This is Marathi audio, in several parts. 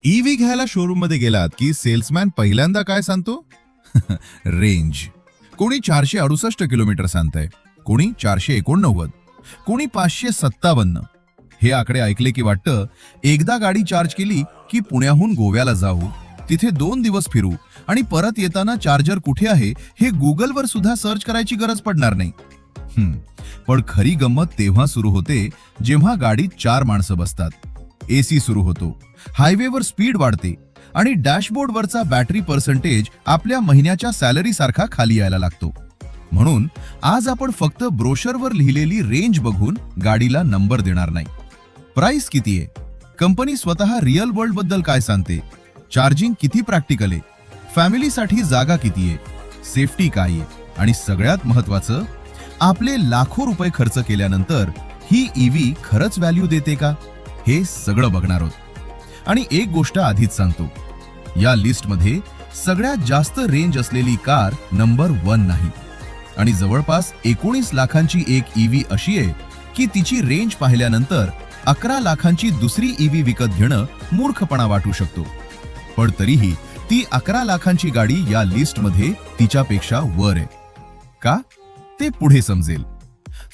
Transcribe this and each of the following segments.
ईव्ही घ्यायला शोरूम मध्ये गेलात की सेल्समॅन पहिल्यांदा काय सांगतो? रेंज. कोणी 468 किलोमीटर सांगतंय, कोणी 489, कोणी 557. हे आकडे ऐकले की वाटतं एकदा गाडी चार्ज केली की पुण्याहून गोव्याला जाऊ, तिथे 2 दिवस फिरू आणि परत येताना चार्जर कुठे आहे हे गुगलवर सुद्धा सर्च करायची गरज पडणार नाही. पण खरी गंमत तेव्हा सुरू होते जेव्हा गाडीत 4 माणसं बसतात, एसी सुरू होतो, हायवेवर स्पीड वाढते आणि डॅशबोर्डवरचा बॅटरी पर्सेंटेज आपल्या महिन्याच्या सॅलरी सारखा खाली यायला लागतो. म्हणून आज आपण फक्त ब्रोशरवर लिहिलेली रेंज बघून गाडीला नंबर देणार नाही. प्राइस किती आहे, कंपनी स्वतः रिअल वर्ल्ड बद्दल काय सांगते, चार्जिंग किती प्रॅक्टिकल आहे, फॅमिलीसाठी जागा किती आहे, सेफ्टी काय आहे आणि सगळ्यात महत्त्वाचं, आपले लाखो रुपये खर्च केल्यानंतर ही ईव्ही खरंच व्हॅल्यू देते का, हे सगळं बघणार आहोत. आणि एक गोष्ट आधीच सांगतो, या लिस्टमध्ये सगळ्यात जास्त रेंज असलेली कार नंबर 1 नाही आणि जवळपास 19 लाखांची एक ईव्ही अशी आहे की तिची रेंज पाहिल्यानंतर 11 लाखांची दुसरी ईव्ही विकत घेणं मूर्खपणा वाटू शकतो. पण तरीही ती 11 लाखांची गाडी या लिस्टमध्ये तिच्यापेक्षा वर आहे का, ते पुढे समजेल.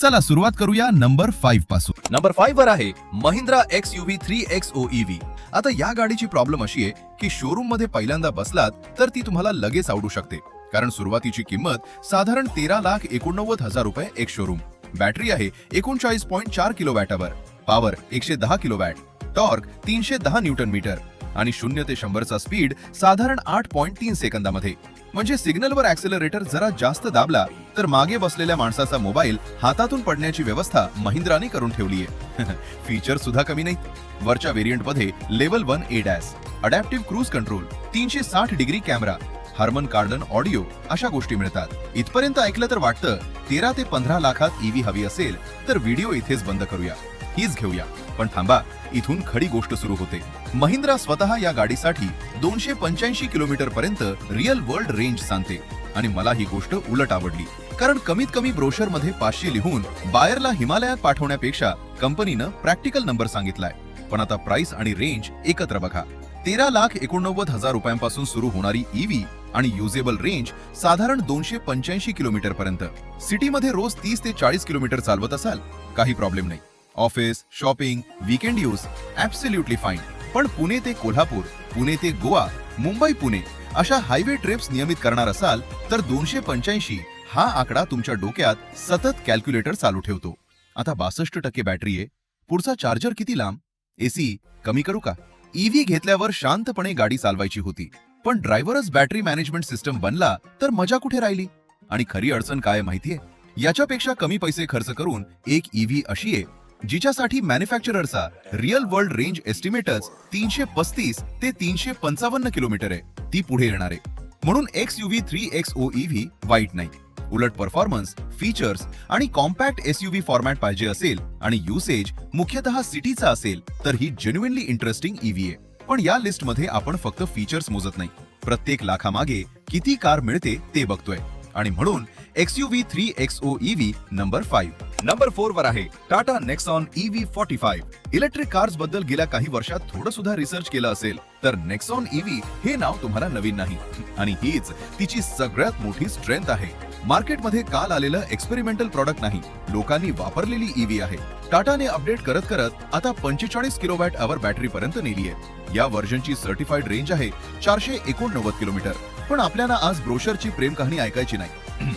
चला सुरुवात करूया नंबर 5 पासून. नंबर 5 वर आहे महिंद्रा XUV 3XO EV. आता या गाडीची प्रॉब्लेम अशी आहे की शोरूम मध्ये पहिल्यांदा बसलात तर ती तुम्हाला लगेच आवडू शकते, कारण सुरुवातीची किंमत साधारण 13,89,000 रुपये एक शोरूम. बॅटरी आहे 39.4 किलोवॅटवर, power 110 kilowatt, torque 310 newton metre आणि 0 ते 100 चा स्पीड साधारण 8.3 सेकंदामध्ये. म्हणजे सिग्नलवर ऍक्सेलरेटर जरा जास्त दाबला तर मागे बसलेल्या माणसाचा मोबाईल हातातून पडण्याची व्यवस्था महिंद्राने करून ठेवली आहे. फीचर सुद्धा कमी नाहीत. वरच्या व्हेरियंट मध्ये level 1 ADAS, adaptive cruise control, 360 degree camera, Harman Kardon audio अशा गोष्टी मिळतात. इथपर्यंत ऐकलं तर वाटतं 13 ते 15 लाखात ईव्ही हवी असेल तर व्हिडिओ इथेच बंद करूया, हीच घेऊया. पण थांबा, इथून खरी गोष्ट सुरू होते. महिंद्रा स्वतः या गाडीसाठी 285 किलोमीटर पर्यंत रिअल वर्ल्ड रेंज सांगते आणि मला ही गोष्ट उलट आवडली, कारण कमीत कमी ब्रोशर मध्ये 500 लिहून बायरला हिमालयात पाठवण्यापेक्षा कंपनीनं प्रॅक्टिकल नंबर सांगितलाय. पण आता प्राइस आणि रेंज एकत्र बघा. 13,89,000 रुपयांपासून सुरू होणारी ईव्ही आणि युजेबल रेंज साधारण 285 किलोमीटर पर्यंत. सिटीमध्ये रोज 30 ते 40 किलोमीटर चालवत असाल, काही प्रॉब्लेम नाही. Office, shopping, weekend use absolutely fine. पण पुणे ते कोल्हापूर, पुणे ते गोवा, मुंबई पुणे अशा हायवे ट्रिप्स नियमित करणार असाल तर 285 हा आकडा तुमच्या डोक्यात सतत कॅल्क्युलेटर चालू ठेवतो. आता 62% बॅटरी आहे. पुढचा चार्जर किती लांब, एसी कमी करू का? ईव्ही घेतल्यावर शांतपणे गाडी चालवायची होती, पण ड्रायव्हरच बॅटरी मॅनेजमेंट सिस्टम बनला तर मजा कुठे राहिली? आणि खरी अडचण काय माहितीये, याच्यापेक्षा कमी पैसे खर्च करून एक ईव्ही अशी आहे जिच्यासाठी मॅन्युफॅक्चररचा रिअल वर्ल्ड रेंज एस्टिमेटच 335 ते 355 किलोमीटर आहे, ती पुढे येणार आहे. म्हणून XUV 3XO EV वाईट नाही. उलट परफॉर्मन्स, फीचर्स आणि कॉम्पॅक्ट SUV फॉर्मॅट पाहिजे असेल आणि युसेज मुख्यतः सिटीचा असेल तर ही जेन्युइनली इंटरेस्टिंग ईव्ही आहे. पण या लिस्ट मध्ये आपण फक्त फीचर्स मोजत नाही, प्रत्येक लाखामागे किती कार मिळते ते बघतोय. आणि म्हणून XUV 3XO EV number 5. Number 4 वर आहे Tata Nexon EV45. Electric cars बद्दल गेल्या काही वर्षात थोडं सुद्धा रिसर्च केलं असेल तर नेक्सॉन EV हे नाव तुम्हाला नवीन नाही आणि हीच तिची सगळ्यात मोठी स्ट्रेंथ आहे. मार्केटमध्ये काल आलेलं एक्सपेरिमेंटल प्रॉडक्ट नाही, लोकांनी वापरलेली ईव्ही आहे. टाटाने अपडेट करत करत आता 45 किलोवॅट अवर बॅटरी पर्यंत नेली आहे. या व्हर्जनची सर्टिफाईड रेंज आहे 489 किलोमीटर. पण आपल्याला आज ब्रोशरची प्रेम कहाणी ऐकायची नाही.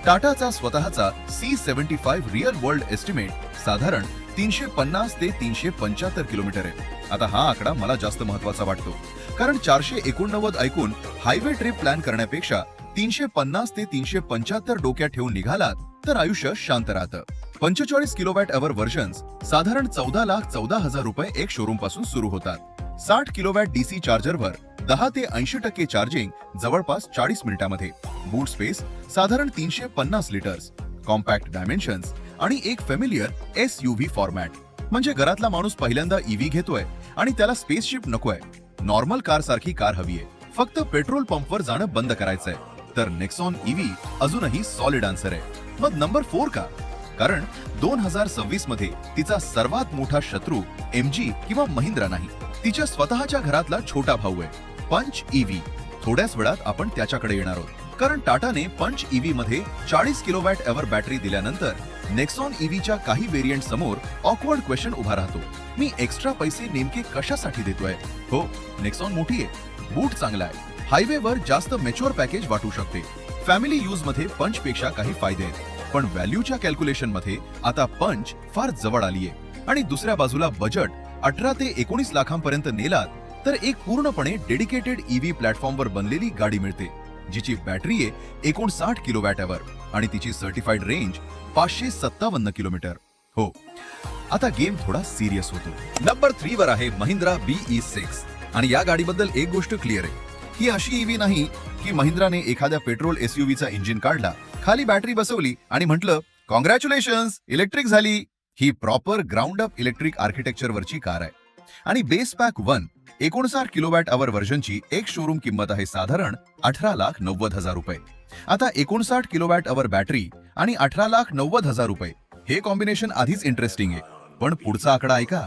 टाटाचा स्वतःचा C75 रिअल वर्ल्ड एस्टिमेट साधारण 350 ते 375 किलोमीटर आहे. आता हा आकडा मला जास्त महत्वाचा वाटतो, कारण 489 ऐकून हायवे ट्रिप प्लॅन करण्यापेक्षा 350 ते 375 डोक्यात ठेवून निघालात तर आयुष्य शांत राहतं. 45 किलोवॅट अवर व्हर्जन्स साधारण 14,14,000 रुपये एक शोरूम पासून सुरू होतात. 60 किलोवॅट DC चार्जरवर 10 ते 80% चार्जिंग जवळपास 40 मिनिटांमध्ये. बूट स्पेस साधारण 350 लिटर्स, कॉम्पॅक्ट डायमेन्शन्स आणि एक फेमिलियर SUV फॉर्मॅट. म्हणजे घरातला माणूस पहिल्यांदा ईव्ही घेतोय आणि त्याला स्पेसशिप नकोय, नॉर्मल कार सारखी कार हवीये, फक्त पेट्रोल पंपवर जाणं बंद करायचंय. तर नेक्सॉन ईव्ही अजूनही सॉलिड आन्सर आहे. मग नंबर 4 का? कारण 2026 मध्ये तिचा सर्वात मोठा शत्रू MG किंवा महिंद्रा नाही, तिच्या स्वतःच्या घरातला छोटा भाऊ आहे पंच ईव्ही. थोड्याच वेळात आपण त्याच्याकडे येणार आहोत, कारण टाटाने पंच ईव्ही मध्ये 40 किलोवॅट एव्हर बॅटरी दिल्यानंतर नेक्सॉन ईव्हीच्या काही व्हेरियंट समोर ऑकवर्ड क्वेश्चन उभा राहतो. मी एक्स्ट्रा पैसे नेमके कशासाठी देतोय? हो, नेक्सॉन मोठी आहे, बूट चांगला आहे, हायवेवर जास्त मॅच्युअर पॅकेज वाटू शकते, फॅमिली यूज मध्ये पंच पेक्षा काही फायदे आहेत, पण व्हॅल्यूच्या कॅल्क्युलेशन मध्ये आता पंच फार जवळ आलीये. आणि दुसऱ्या बाजूला बजेट 18 ते 19 लाखांपर्यंत नेलात तर एक पूर्णपणे डेडिकेटेड ईव्ही प्लॅटफॉर्मवर बनलेली गाडी मिळते, जिची बॅटरी आहे 59 किलोवॅट एव्हर आणि तिची सर्टिफाईड रेंज 557 किलोमीटर. हो, आता गेम थोडा सिरियस होतो. नंबर 3 वर आहे महिंद्रा BE6. आणि या गाडीबद्दल एक गोष्ट क्लिअर आहे, ही अशी ईव्ही नाही की महिंद्राने एखाद्या पेट्रोल SUVचा इंजिन काढला, खाली बॅटरी बसवली आणि म्हटलं कॉंग्रॅच्युलेशन्स, इलेक्ट्रिक झाली. ही प्रॉपर ग्राउंड अप इलेक्ट्रिक आर्किटेक्चरवरची कार आहे. आणि बेस पॅक 1 59 किलोवॅट अवर व्हर्जनची एक शोरूम किंमत आहे साधारण 18,90,000 रुपये. आता 59 किलोवॅट अवर बॅटरी आणि 18,90,000 रुपये हे कॉम्बिनेशन आधीच इंटरेस्टिंग आहे. पण पुढचा आकडा ऐका,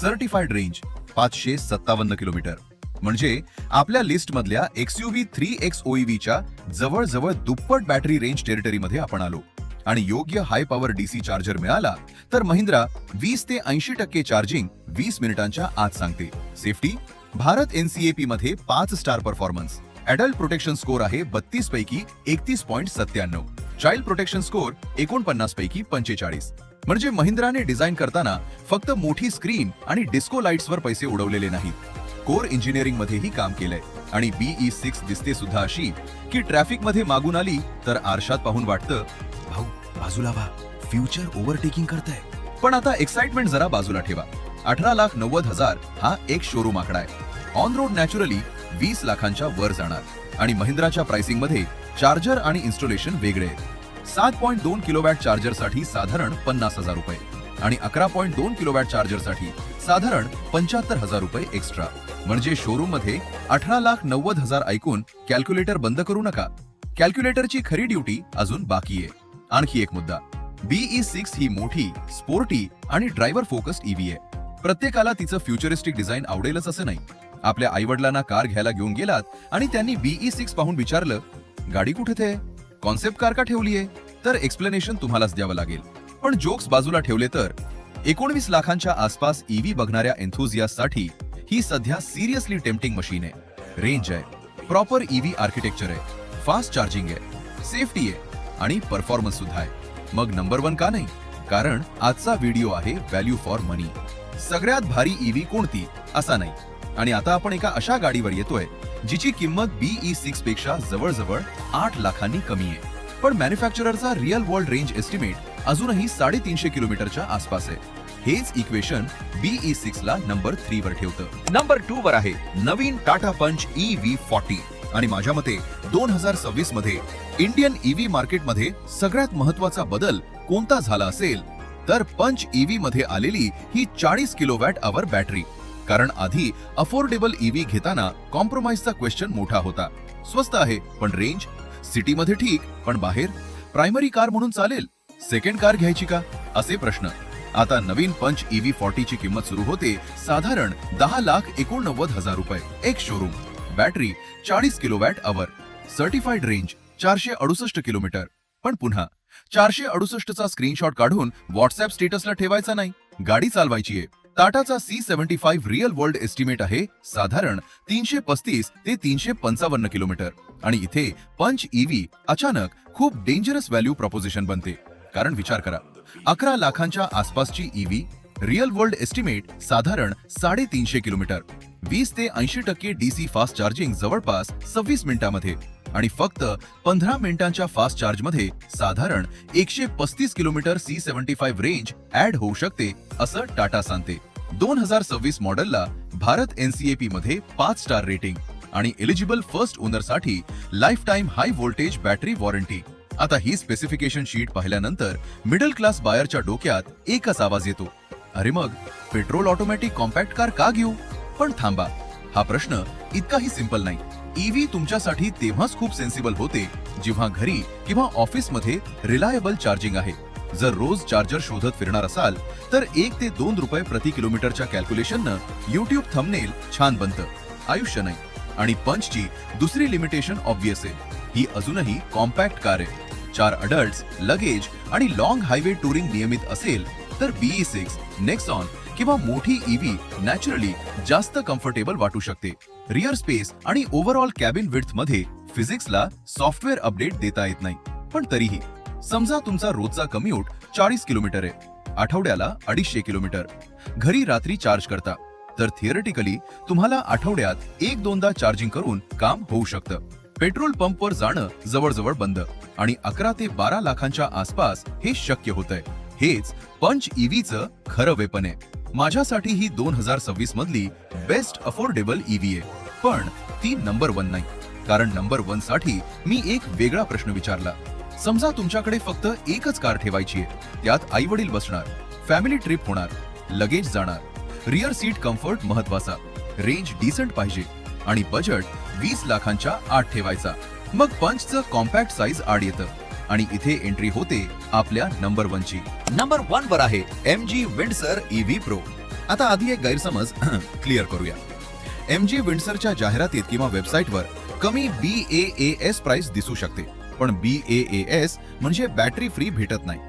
सर्टिफाईड रेंज 557 किलोमीटर. म्हणजे आपल्या लिस्ट मधल्या XUV 3XOEVच्या जवळजवळ दुप्पट बॅटरी रेंज टेरिटरीमध्ये आपण आलो. आणि योग्य हाय पॉवर DC चार्जर मिळाला तर महिंद्रा 20 ते 80% चार्जिंग 20 मिनिटांच्या आत सांगते. सेफ्टी, भारत NCAP मध्ये 5 star performance. Adult protection score आहे 32 पैकी 31.97. चाइल्ड प्रोटेक्शन स्कोर 49 पैकी 45. म्हणजे महिंद्राने डिझाईन करताना फक्त मोठी स्क्रीन आणि डिस्को लाईट्सवर पैसे उडवलेले नाहीत, कोर इंजिनिअरिंग मध्येही काम केलंय. आणि BE6 दिसते सुद्धा अशी की ट्रॅफिक मध्ये मागून आली तर आरशात पाहून वाटतं भाऊ बाजूला व्हा, फ्युचर ओव्हरटेकिंग करताय. पण आता एक्साइटमेंट जरा बाजूला ठेवा. 18,90,000 हा एक शोरूम आकडा आहे. ऑन रोड नॅचरली 20 लाखांच्या वर जाणार. आणि महिंद्राच्या प्राइसिंग मध्ये चार्जर आणि इन्स्टॉलेशन वेगळे आहेत. 7.2 किलोवॅट चार्जर साठी साधारण 50,000 रुपये आणि 11.2 किलोवॅट चार्जर साठी साधारण 75,000 रुपये एक्स्ट्रा. म्हणजे शोरूम मध्ये 18,90,000 ऐकून कॅल्क्युलेटर बंद करू नका. कॅल्क्युलेटरची खरी ड्युटी अजून बाकी आहे. आणखी एक मुद्दा, BE6 ही मोठी, स्पोर्टी आणि ड्रायव्हर फोकस्ड ईव्ही आहे. प्रत्येकाला तिचं फ्युचरिस्टिक डिझाईन आवडेलच असं नाही. आपल्या आईवडिलांना कार घ्यायला घेऊन गेलात आणि त्यांनी BE6 पाहून विचारलं गाडी कुठे थे, कॉन्सेप्ट कार का ठेवलीये, तर एक्सप्लेनेशन तुम्हालाच द्यावं लागेल. पण जोक्स बाजूला ठेवले तर 19 लाखांच्या आसपास ईव्ही बघणाऱ्या एन्थुझियास्टसाठी ही सध्या सिरियसली टेम्पटिंग मशीन आहे. रेंज आहे, प्रॉपर ईव्ही आर्किटेक्चर आहे, फास्ट चार्जिंग आहे, सेफ्टी आहे आणि परफॉर्मन्स सुद्धा आहे. मग नंबर 1 का नाही? कारण आजचा व्हिडिओ आहे व्हॅल्यू फॉर मनी. सगळ्यात भारी ईव्ही कोणती असा नाही. आणि आता आपण एका अशा गाडीवर येतोय जिची किंमत BE6 पेक्षा जवळजवळ 8 लाखांनी कमी आहे. पण मॅन्युफॅक्चररचा रिअल वर्ल्ड रेंज एस्टिमेट अजूनही 350 किलोमीटरच्या आसपास आहे. हेच इक्वेशन BE6 ला नंबर 3 वर ठेवतं. नंबर 2 वर आहे नवीन टाटा पंच EV40. आणि माझ्या मते 2026 मध्ये इंडियन ईव्ही मार्केटमध्ये सगळ्यात महत्वाचा बदल कोणता झाला असेल तर पंच ईव्ही मध्ये आलेली ही 40 किलोवॅट अवर बॅटरी. कारण आधी अफोर्डेबल ईव्ही घेताना कॉम्प्रोमाइजचा क्वेश्चन मोठा होता. स्वस्त आहे पण रेंज, सिटीमध्ये ठीक पण बाहेर, प्रायमरी कार म्हणून चालेल, सेकंड कार घ्यायची का असे प्रश्न. आता नवीन पंच EV40 ची किंमत सुरू होते साधारण 10,89,000 रुपये. एक showroom, battery 40 kilowatt our, certified range 468 kilometre. पण पुन्हा 468 चा स्क्रीनशॉट काढून व्हॉट्सअप स्टेटसला ठेवायचा नाही, गाडी चालवायची आहे. टाटाचा C75 रिअल वर्ल्ड एस्टिमेट आहे साधारण 335 ते 355 किलोमीटर. आणि इथे पंच ईव्ही अचानक खूप डेंजरस व्हॅल्यू प्रपोजिशन बनते. कारण विचार करा, 11 लाखांच्या आसपासची ईव्ही, रिअल वर्ल्ड एस्टिमेट साधारण 350 किलोमीटर, 20 ते 80% DC फास्ट चार्जिंग जवळपास 26 मिनिटांमध्ये आणि फक्त 15 मिनिटांच्या फास्ट चार्ज मध्ये साधारण 135 किलोमीटर C75 रेंज ऍड होऊ शकते असं टाटा सांगते. 2026 मॉडेलला भारत NCAP मध्ये 5 स्टार रेटिंग आणि एलिजिबल फर्स्ट ओनर साठी life time high voltage battery warranty. आता ही स्पेसिफिकेशन शीट पाहिल्यानंतर मिडल क्लास बायरच्या डोक्यात एकच आवाज येतो, अरे मग पेट्रोल ऑटोमॅटिक कॉम्पॅक्ट कार का घेऊ? पण थांबा, हा प्रश्न इतकाही सिंपल नाही. ईव्ही तुमच्यासाठी तेव्हाच खूप सेन्सिबल होते जेव्हा घरी किंवा ऑफिस मध्ये रिलायबल चार्जिंग आहे, जर रोज चार्जर शोधत फिरणार असाल तर 1 ते 2 रुपये प्रति किलोमीटरच्या कॅल्क्युलेशननं युट्यूब थंबनेल छान बनतं, आयुष्य नाही. आणि पंचची दुसरी लिमिटेशन ऑब्व्हियस आहे, ही अजूनही कॉम्पॅक्ट कार आहे. 4 अडल्ट्स, लगेज आणि लॉंग हायवे टुरिंग नियमित असेल तर BE6, नेक्सॉन किंवा मोठी ईव्ही नॅचरली जास्त कम्फर्टेबल वाटू शकते. रिअर स्पेस आणि ओव्हरऑल कॅबिन विड्थ मध्ये फिजिक्सला सॉफ्टवेअर अपडेट देता येत नाही, पण तरीही समजा तुमचा रोजचा कम्यूट 40 किलोमीटर आहे, आठवड्याला 250 किलोमीटर, घरी रात्री चार्ज करता, तर थिअरिटिकली तुम्हाला आठवड्यात 1-2दा चार्जिंग करून काम होऊ शकतं. पेट्रोल पंपवर जाणं जवळजवळ बंद आणि 11 ते 12 लाखांच्या आसपास हे शक्य होतंय. हेच पंच ईव्हीचं खरं वेपन आहे. माझ्यासाठी ही 2026 मधली बेस्ट अफोर्डेबल ईव्ही आहे, पण ती नंबर 1 नाही. कारण नंबर 1 साठी मी एक वेगळा प्रश्न विचारला. समजा तुमच्याकडे फक्त एकच कार ठेवायची आहे, त्यात आई वडील बसणार, फॅमिली ट्रिप होणार, लगेज जाणार, रिअर सीट कम्फर्ट महत्वाचा, रेंज डिसेंट पाहिजे आणि बजेट 20 लाखांच्या आत ठेवायचा, मग पंचचं कॉम्पॅक्ट साईज आड येतं आणि इथे एंट्री होते आपल्या नंबर 1 ची. नंबर 1 वर आहे MG विंडसर EV Pro. आता आधी एक गैरसमज क्लिअर करूया. MG विंडसरच्या जाहिरातीत किंवा वेबसाईटवर कमी BAAS प्राइस दिसू शकते, पण BAAS म्हणजे बॅटरी फ्री भेटत नाही.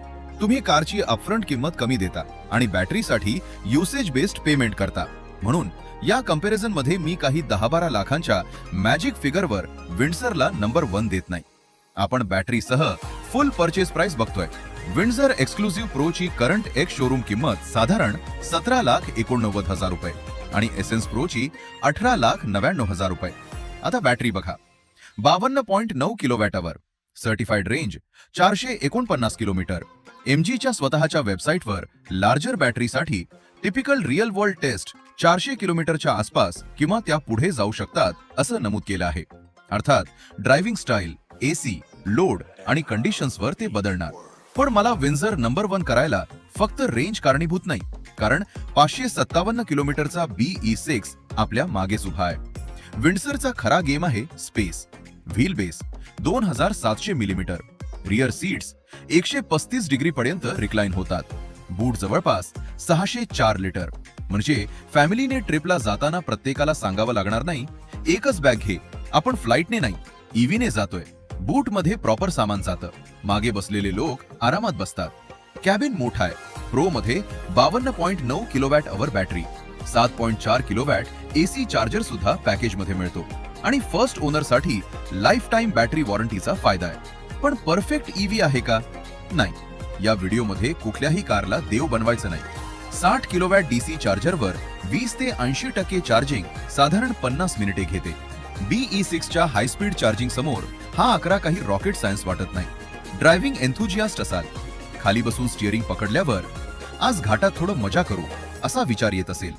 तुम्ही कारची अपफ्रंट किंमत कमी देता आणि बॅटरीसाठी युसेज बेस्ड पेमेंट करता. म्हणून या कंपॅरिझन मध्ये मी काही 10-12 लाखांच्या मॅजिक फिगरवर विंडसरला नंबर 1 देत नाही. आपण बॅटरीसह फुल परचेस प्राइस बघतोय. विंडसर एक्सक्लुझिव्ह प्रो ची करंट एक्स शोरूम किंमत साधारण 17,89,000 रुपये आणि एसेन्स प्रो ची 18,99,000 रुपये. आता बॅटरी बघा, 52.9 kilowatt hour, certified range 449 kilometre. MGच्या स्वतःच्या वेबसाईटवर लार्जर बॅटरीसाठी टिपिकल रिअल वर्ल्ड टेस्ट 400 किलोमीटरच्या आसपास किंवा त्या पुढे जाऊ शकतात असं नमूद केलं आहे. अर्थात ड्रायव्हिंग स्टाईल, AC, लोड आणि कंडिशन्सवर ते बदलणार. पण मला विंडसर नंबर 1 करायला फक्त रेंज कारणीभूत नाही, कारण 557 किलोमीटरचा BE6 आपल्या मागेच उभा आहे. विंडसरचा खरा गेम आहे space. Wheel base 2700 millimetre, rear seats 135 degree पर्यंत रिक्लाइन होतात, बूट जवळपास 604 लिटर. म्हणजे फॅमिलीने ट्रिपला जाताना प्रत्येकाला सांगावं लागणार नाही, एकच बॅग घे, आपण फ्लाईटने नाही ईव्हीने जातोय. बूट मध्ये प्रॉपर सामान जातं, मागे बसलेले लोक आरामात बसतात. कॅबिन मोठा आहे. प्रो मध्ये 52.9 kilowatt our battery, 7.4 kilowatt AC charger सुद्धा पॅकेज मध्ये मिळतो आणि फर्स्ट ओनर साठी लाईफ टाइम बॅटरी वॉरंटीचा फायदा आहे. पण परफेक्ट ईव्ही आहे का? नाही. या व्हिडिओमध्ये कुठल्याही कारला देव बनवायचं नाही. 60 किलोवॅट DC चार्जरवर 20 ते 80% चार्जिंग साधारण 50 मिनिटे घेते. BE6 च्या हाय स्पीड चार्जिंग समोर हा आकडा काही रॉकेट सायन्स वाटत नाही. ड्रायव्हिंग एन्थुजियास्ट असाल, खाली बसून स्टिअरिंग पकडल्यावर आज घाटात थोडं मजा करू असा विचार येत असेल,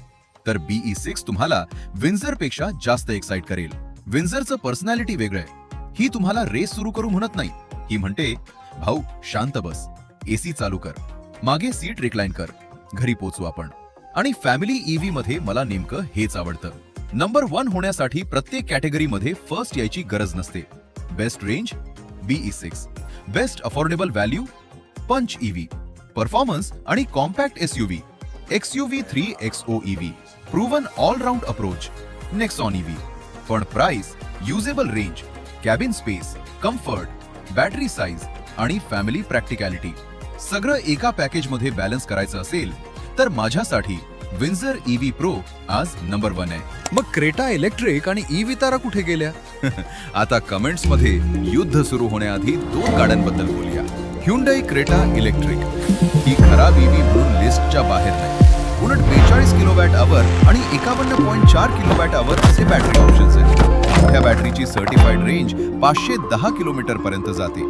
तर BE6 तुम्हाला विंडसर पेक्षा जास्त एक्साइट करेल. विंडसरचं पर्सनॅलिटी वेगळं आहे. ही तुम्हाला रेस सुरू करू म्हणत नाही, ही म्हणते भाऊ शांत बस, AC चालू कर, मागे सीट रिक्लाइन कर, घरी पोचू आपण. आणि फॅमिली ईव्ही मध्ये मला नेमकं हेच आवडतं. नंबर 1 होण्यासाठी प्रत्येक कॅटेगरीमध्ये फर्स्ट यायची गरज नसते. Best range BE6, best affordable value पंच ईव्ही, परफॉर्मन्स आणि compact SUV XUV 3XO EV, proven all around approach Nexon EV. पण price, usable range, cabin space, comfort, battery size आणि फॅमिली प्रॅक्टिकॅलिटी सगळं एका पॅकेजमध्ये बॅलन्स करायचं असेल तर माझ्यासाठी विंडसर EV Pro आज नंबर 1 आहे. मग क्रेटा इलेक्ट्रिक आणि ई वितारा कुठे गेल्या? आता कमेंट्स मध्ये युद्ध सुरू होण्याआधी 2 गाड्यांबद्दल बोलूया. ह्युंडाई क्रेटा इलेक्ट्रिक ही खराब EV म्हणून लिस्टच्या बाहेर नाही. उलट 42 किलोवॅट आवर आणि 51.4 किलोवॅट आवर असे बॅटरी ऑप्शन्स आहेत. मोठ्या बॅटरीची सर्टिफाईड रेंज 510 किलोमीटर पर्यंत जाते.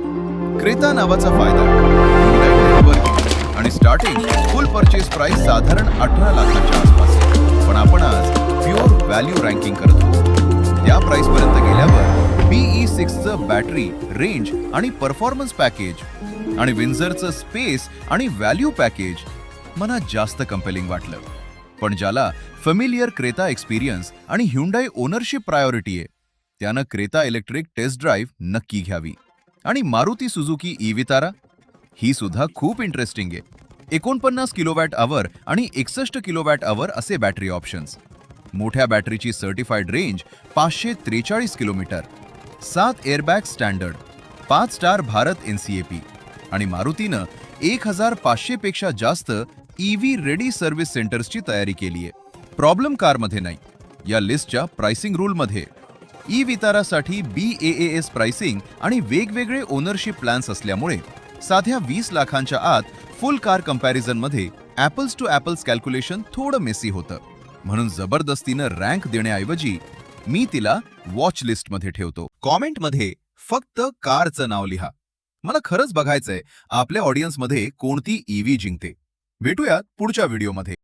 क्रेता नावाचा फायदा, Hyundai नेटवर्क आणि स्टार्टिंग फुल परचेस प्राइस साधारण 18 लाखांच्या आसपास आहे. पण आपण आज प्युअर व्हॅल्यू रँकिंग करत आहोत. त्या प्राइस पर्यंत गेल्यावर BE6चं बॅटरी, रेंज आणि परफॉर्मन्स पॅकेज आणि विंडसरचं स्पेस आणि व्हॅल्यू पॅकेज मला जास्त कंपेलिंग वाटलं. पण ज्याला फॅमिलियर क्रेता एक्सपिरियन्स आणि ह्युंडाई ओनरशिप प्रायोरिटी आहे, त्यानं क्रेता इलेक्ट्रिक टेस्ट ड्राईव्ह नक्की घ्यावी. आणि मारुती सुझुकी ई वितारा ही सुद्धा खूप इंटरेस्टिंग आहे. 49 किलोवॅट आवर आणि 61 किलोवॅट आवर असे बॅटरी ऑप्शन्स. मोठ्या बॅटरीची certified range 543 kilometre, 7 airbag standard, 5 star Bharat NCAP आणि मारुतीनं 1500 पेक्षा जास्त ईव्ही रेडी सर्व्हिस सेंटर्सची तयारी केली आहे. प्रॉब्लेम कारमध्ये नाही, या लिस्टच्या प्राइसिंग रूलमध्ये. ई वितारासाठी BAAS प्राइसिंग आणि वेगवेगळे ओनरशिप प्लॅन्स असल्यामुळे साध्या 20 लाखांच्या आत फुल कार कंपॅरिझनमध्ये ॲपल्स टू ॲपल्स कॅल्क्युलेशन थोडं मेसी होतं. म्हणून जबरदस्तीनं रँक देण्याऐवजी मी तिला वॉच लिस्टमध्ये ठेवतो. कॉमेंटमध्ये फक्त कारचं नाव लिहा. मला खरंच बघायचंय आपल्या ऑडियन्समध्ये कोणती ईव्ही जिंकते. भेटूयात पुढच्या व्हिडिओमध्ये.